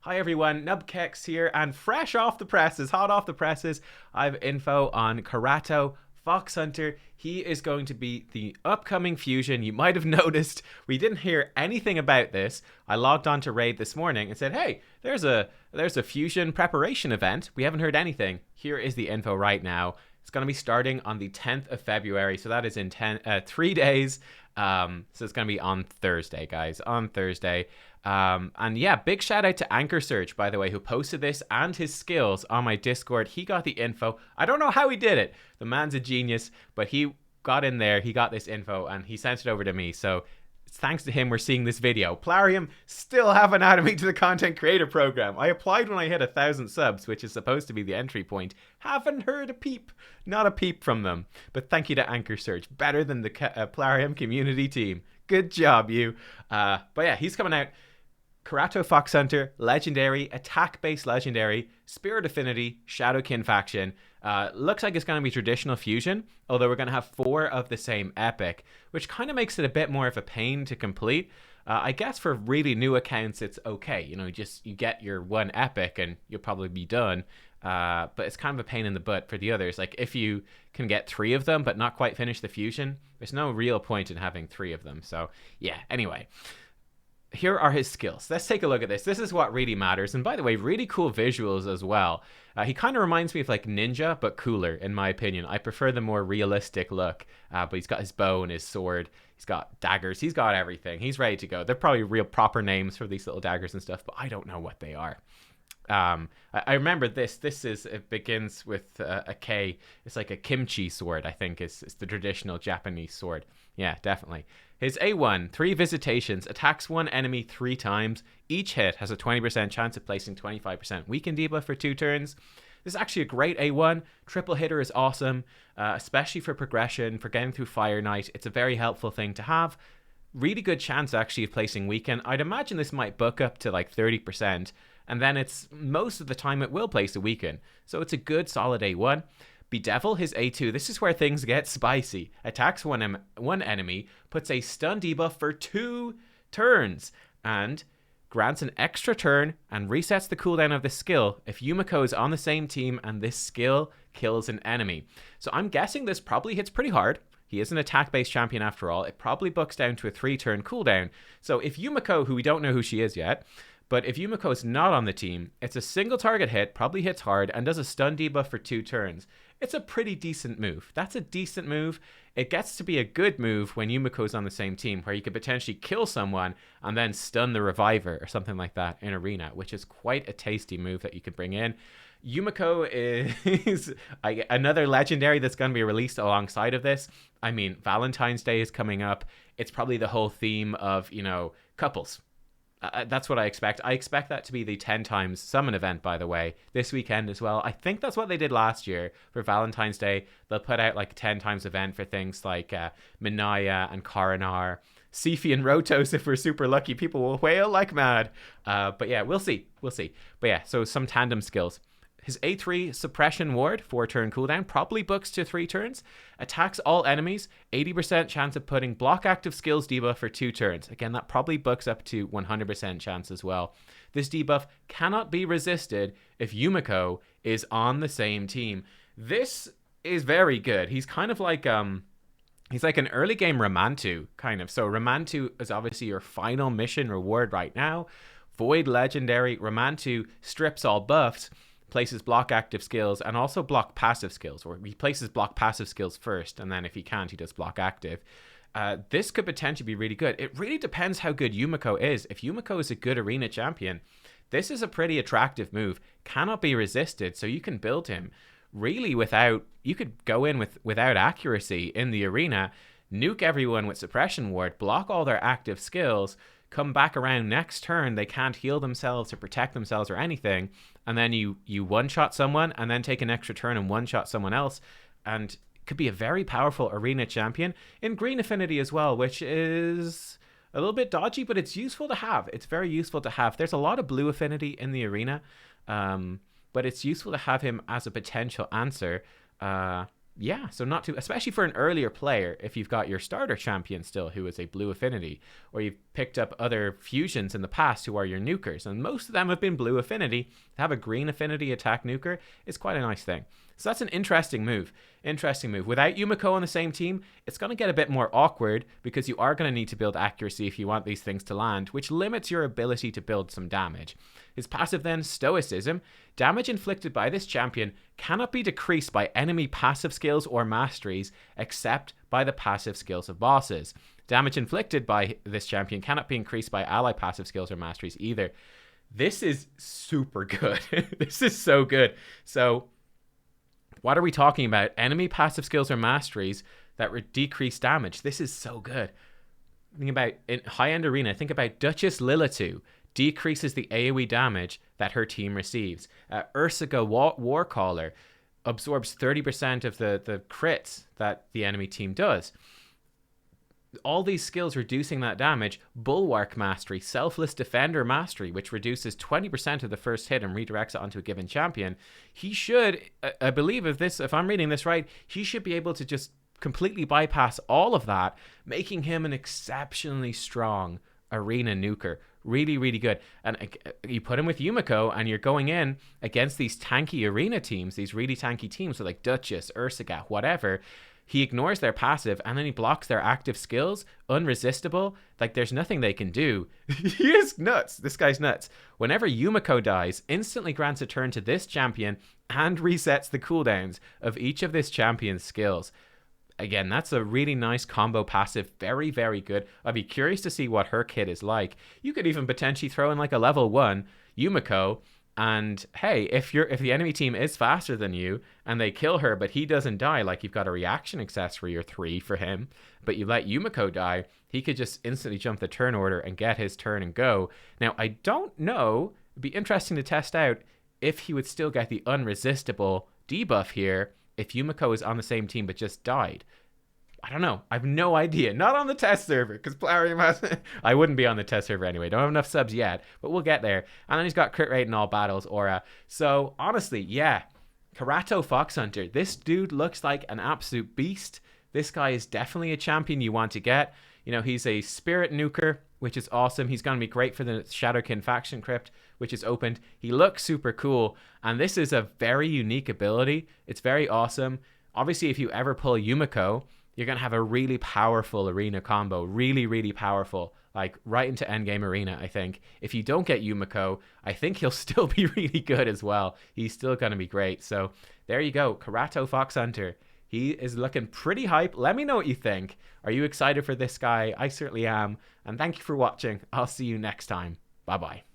Hi everyone, nubkeks here, and fresh off the presses, hot off the presses, I have info on Karato Foxhunter. He is going to be the upcoming fusion. You might have noticed we didn't hear anything about this. I logged on to Raid this morning and said, hey, there's a fusion preparation event. We haven't heard anything. Here is the info right now. It's going to be starting on the 10th of February, so that is in 3 days. So it's going to be on Thursday, guys, on Thursday. And yeah, big shout out to Anchor Search, by the way, who posted this and his skills on my Discord. He got the info. I don't know how he did it. The man's a genius, but he got in there, he got this info, and he sent it over to me. So thanks to him, we're seeing this video. Plarium still haven't added me to the content creator program. I applied when I hit 1,000 subs, which is supposed to be the entry point. Haven't heard a peep. Not a peep from them. But thank you to Anchor Search. Better than the Plarium community team. Good job, you. But yeah, he's coming out. Karato Foxhunter, Legendary, Attack-based Legendary, Spirit Affinity, Shadowkin Faction. Looks like it's going to be traditional fusion, although we're going to have 4 of the same epic, which kind of makes it a bit more of a pain to complete. I guess for really new accounts, it's okay. You know, you get your 1 epic and you'll probably be done. But it's kind of a pain in the butt for the others. Like, if you can get 3 of them but not quite finish the fusion, there's no real point in having 3 of them. So, yeah, anyway. Here are his skills. Let's take a look at this. This is what really matters. And by the way, really cool visuals as well. He kind of reminds me of like Ninja, but cooler, in my opinion. I prefer the more realistic look. But he's got his bow and his sword. He's got daggers. He's got everything. He's ready to go. They're probably real proper names for these little daggers and stuff, but I don't know what they are. I remember this. It begins with a K. It's like a kimchi sword, I think, is the traditional Japanese sword. Yeah, definitely. His A1, 3 visitations, attacks 1 enemy 3 times. Each hit has a 20% chance of placing 25% weaken debuff for 2 turns. This is actually a great A1. Triple hitter is awesome, especially for progression, for getting through Fire Knight. It's a very helpful thing to have. Really good chance, actually, of placing weaken. I'd imagine this might book up to like 30%, and then it's most of the time it will place a weaken. So it's a good solid A1. Bedevil, his A2, this is where things get spicy. Attacks one enemy, puts a stun debuff for 2 turns, and grants an extra turn and resets the cooldown of the skill if Yumiko is on the same team and this skill kills an enemy. So I'm guessing this probably hits pretty hard. He is an attack-based champion after all. It probably books down to a 3-turn cooldown. So if Yumiko, who we don't know who she is yet, but if Yumiko is not on the team, it's a single target hit, probably hits hard, and does a stun debuff for 2 turns. It's a pretty decent move. That's a decent move. It gets to be a good move when Yumiko's on the same team, where you could potentially kill someone and then stun the reviver or something like that in arena, which is quite a tasty move that you could bring in. Yumiko is another legendary that's going to be released alongside of this. I mean, Valentine's Day is coming up. It's probably the whole theme of, you know, couples. That's what I expect. I expect that to be the 10 times summon event, by the way, this weekend as well. I think that's what they did last year for Valentine's Day. They'll put out like a 10 times event for things like Minaya and Karanar. Sifi and Rotos, if we're super lucky, people will wail like mad. But yeah, we'll see. We'll see. But yeah, so some tandem skills. His A3 Suppression Ward, 4-turn cooldown, probably books to 3 turns. Attacks all enemies, 80% chance of putting block active skills debuff for 2 turns. Again, that probably books up to 100% chance as well. This debuff cannot be resisted if Yumiko is on the same team. This is very good. He's kind of like he's like an early game Ramantu, kind of. So Ramantu is obviously your final mission reward right now. Void Legendary, Ramantu strips all buffs, places block active skills and also block passive skills, or he places block passive skills first, and then if he can't, he does block active. This could potentially be really good. It really depends how good Yumiko is. If Yumiko is a good arena champion, this is a pretty attractive move. Cannot be resisted, so you can build him really without, you could go in without accuracy in the arena, nuke everyone with suppression ward, block all their active skills, come back around next turn, they can't heal themselves or protect themselves or anything, and then you one-shot someone and then take an extra turn and one-shot someone else, and could be a very powerful arena champion in green affinity as well, which is a little bit dodgy, but it's useful to have. It's very useful to have. There's a lot of blue affinity in the arena, but it's useful to have him as a potential answer. Yeah, so not too, especially for an earlier player, if you've got your starter champion still who is a blue affinity, or you've picked up other fusions in the past who are your nukers, and most of them have been blue affinity. To have a green affinity attack nuker is quite a nice thing. So that's an interesting move. Interesting move. Without Yumiko on the same team, it's going to get a bit more awkward because you are going to need to build accuracy if you want these things to land, which limits your ability to build some damage. His passive then, Stoicism. Damage inflicted by this champion cannot be decreased by enemy passive skills or masteries except by the passive skills of bosses. Damage inflicted by this champion cannot be increased by ally passive skills or masteries either. This is super good. This is so good. So what are we talking about? Enemy passive skills or masteries that decrease damage. This is so good. Think about in high-end arena, think about Duchess Lilitu decreases the AoE damage that her team receives. Ursica Warcaller absorbs 30% of the crits that the enemy team does. All these skills reducing that damage. Bulwark Mastery, Selfless Defender Mastery, which reduces 20% of the first hit and redirects it onto a given champion. He should, I believe if I'm reading this right, he should be able to just completely bypass all of that, making him an exceptionally strong arena nuker. Really, really good. And you put him with Yumiko and you're going in against these tanky arena teams, these really tanky teams with like Duchess, Ursica, whatever. He ignores their passive and then he blocks their active skills. Unresistible. Like there's nothing they can do. He is nuts. This guy's nuts. Whenever Yumiko dies, instantly grants a turn to this champion and resets the cooldowns of each of this champion's skills. Again, that's a really nice combo passive. Very, very good. I'd be curious to see what her kit is like. You could even potentially throw in like a level 1 Yumiko. And hey, if the enemy team is faster than you and they kill her, but he doesn't die, like you've got a reaction accessory or 3 for him, but you let Yumiko die, he could just instantly jump the turn order and get his turn and go. Now, I don't know. It'd be interesting to test out if he would still get the unresistible debuff here if Yumiko is on the same team but just died. I don't know. I have no idea. Not on the test server, because Plarium has... I wouldn't be on the test server anyway. Don't have enough subs yet, but we'll get there. And then he's got crit rate in all battles, aura. So, honestly, yeah. Karato Foxhunter. This dude looks like an absolute beast. This guy is definitely a champion you want to get. You know, he's a spirit nuker, which is awesome. He's going to be great for the Shadowkin faction crypt, which is opened. He looks super cool, and this is a very unique ability. It's very awesome. Obviously, if you ever pull Yumiko, you're going to have a really powerful arena combo. Really, really powerful. Like, right into endgame arena, I think. If you don't get Yumiko, I think he'll still be really good as well. He's still going to be great. So, there you go. Karato Foxhunter. He is looking pretty hype. Let me know what you think. Are you excited for this guy? I certainly am. And thank you for watching. I'll see you next time. Bye-bye.